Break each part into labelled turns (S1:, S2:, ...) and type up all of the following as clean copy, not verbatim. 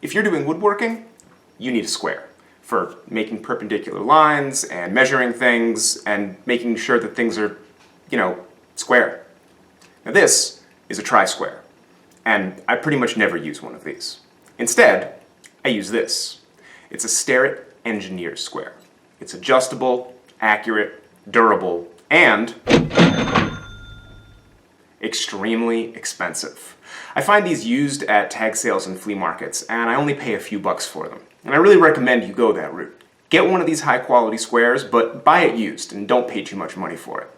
S1: If you're doing woodworking, you need a square for making perpendicular lines and measuring things and making sure that things are, square. Now this is a tri-square, and I pretty much never use one of these. Instead, I use this. It's a Starrett Engineer Square. It's adjustable, accurate, durable, and extremely expensive. I find these used at tag sales and flea markets, and I only pay a few bucks for them. And I really recommend you go that route. Get one of these high quality squares, but buy it used and don't pay too much money for it.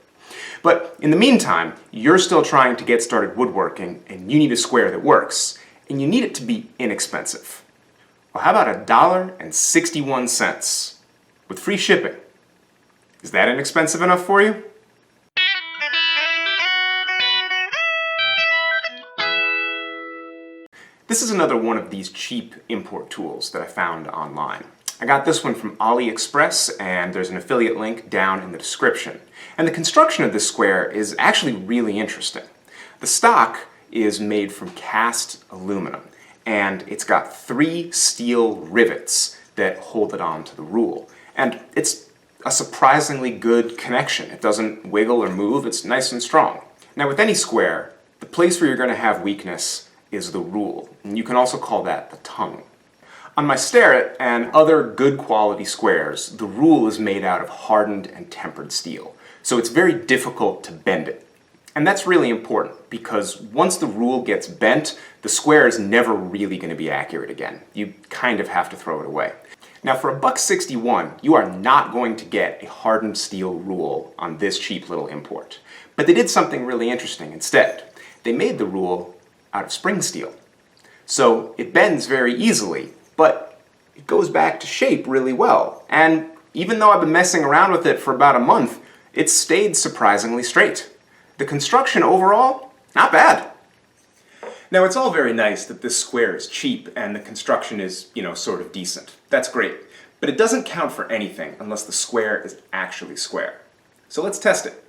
S1: But in the meantime, you're still trying to get started woodworking, and you need a square that works, and you need it to be inexpensive. Well, how about $1.61 with free shipping? Is that inexpensive enough for you? This is another one of these cheap import tools that I found online. I got this one from AliExpress, and there's an affiliate link down in the description. And the construction of this square is actually really interesting. The stock is made from cast aluminum, and it's got 3 steel rivets that hold it onto the rule. And it's a surprisingly good connection. It doesn't wiggle or move, it's nice and strong. Now with any square, the place where you're going to have weakness is the rule, and you can also call that the tongue. On my Starrett and other good quality squares, the rule is made out of hardened and tempered steel, so it's very difficult to bend it. And that's really important, because once the rule gets bent, the square is never really going to be accurate again. You kind of have to throw it away. Now for $1.61, you are not going to get a hardened steel rule on this cheap little import. But they did something really interesting instead. They made the rule out of spring steel. So it bends very easily, but it goes back to shape really well. And even though I've been messing around with it for about a month, it's stayed surprisingly straight. The construction overall, not bad. Now it's all very nice that this square is cheap and the construction is, sort of decent. That's great. But it doesn't count for anything unless the square is actually square. So let's test it.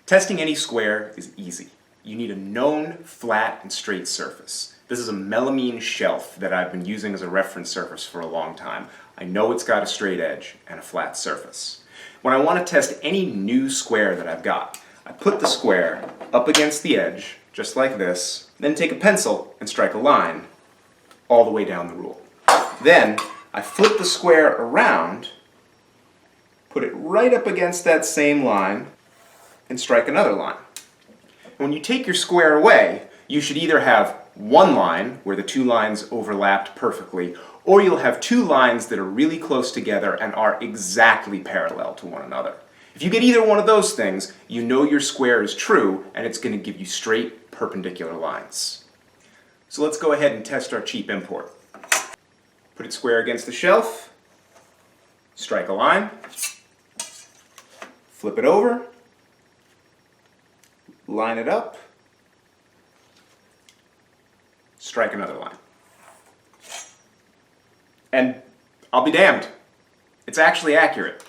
S1: Testing any square is easy. You need a known flat and straight surface. This is a melamine shelf that I've been using as a reference surface for a long time. I know it's got a straight edge and a flat surface. When I want to test any new square that I've got, I put the square up against the edge, just like this, then take a pencil and strike a line all the way down the rule. Then I flip the square around, put it right up against that same line, and strike another line. When you take your square away, you should either have one line where the 2 lines overlapped perfectly, or you'll have 2 lines that are really close together and are exactly parallel to one another. If you get either one of those things, you know your square is true, and it's going to give you straight, perpendicular lines. So let's go ahead and test our cheap import. Put it square against the shelf, strike a line, flip it over, line it up, strike another line. And I'll be damned, it's actually accurate.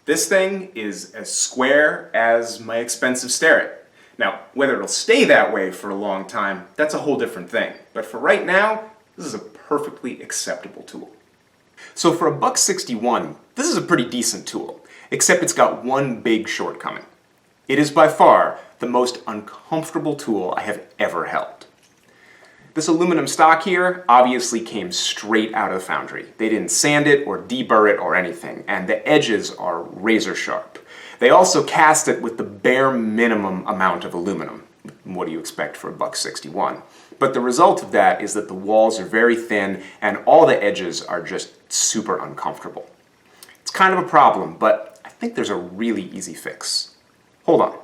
S1: This thing is as square as my expensive Starrett. Now, whether it'll stay that way for a long time, that's a whole different thing. But for right now, this is a perfectly acceptable tool. So for $1.61, this is a pretty decent tool, except it's got one big shortcoming. It is by far the most uncomfortable tool I have ever held. This aluminum stock here obviously came straight out of the foundry. They didn't sand it or deburr it or anything, and the edges are razor sharp. They also cast it with the bare minimum amount of aluminum. What do you expect for $1.61? But the result of that is that the walls are very thin and all the edges are just super uncomfortable. It's kind of a problem, but I think there's a really easy fix. Hold on.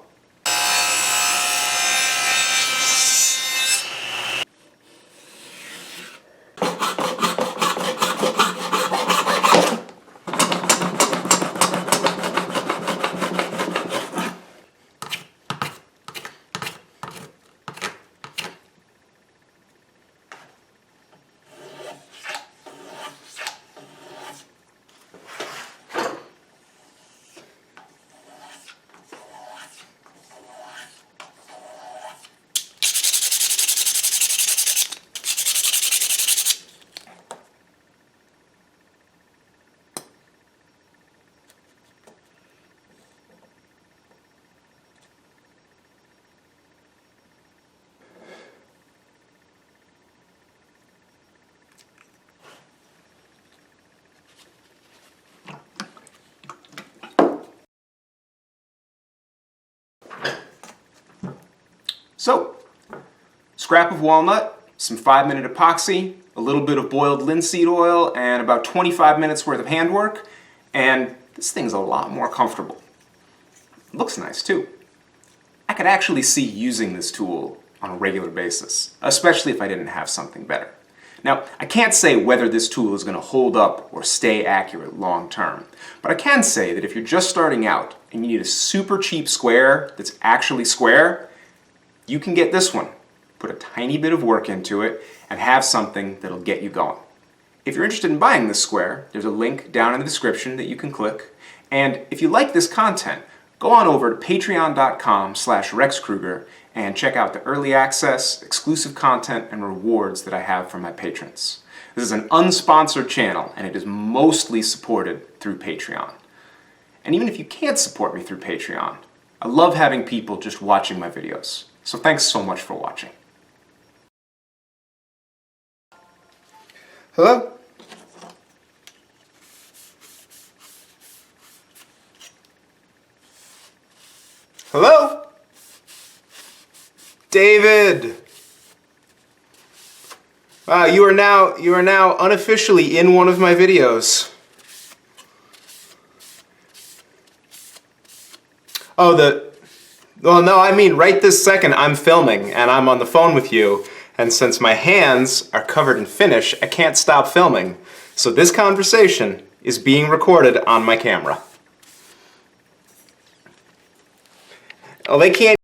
S1: scrap of walnut, some 5-minute epoxy, a little bit of boiled linseed oil, and about 25 minutes worth of handwork, and this thing's a lot more comfortable. It looks nice too. I could actually see using this tool on a regular basis, especially if I didn't have something better. Now, I can't say whether this tool is going to hold up or stay accurate long term, but I can say that if you're just starting out and you need a super cheap square that's actually square, you can get this one. Put a tiny bit of work into it and have something that'll get you going. If you're interested in buying this square, there's a link down in the description that you can click. And if you like this content, go on over to patreon.com/RexKruger and check out the early access, exclusive content, and rewards that I have for my patrons. This is an unsponsored channel, and it is mostly supported through Patreon. And even if you can't support me through Patreon, I love having people just watching my videos. So thanks so much for watching. Hello? Hello? David! Wow, you are now unofficially in one of my videos. Oh, well, no, I mean right this second I'm filming and I'm on the phone with you, and since my hands are covered in finish, I can't stop filming. So this conversation is being recorded on my camera. Oh, they can't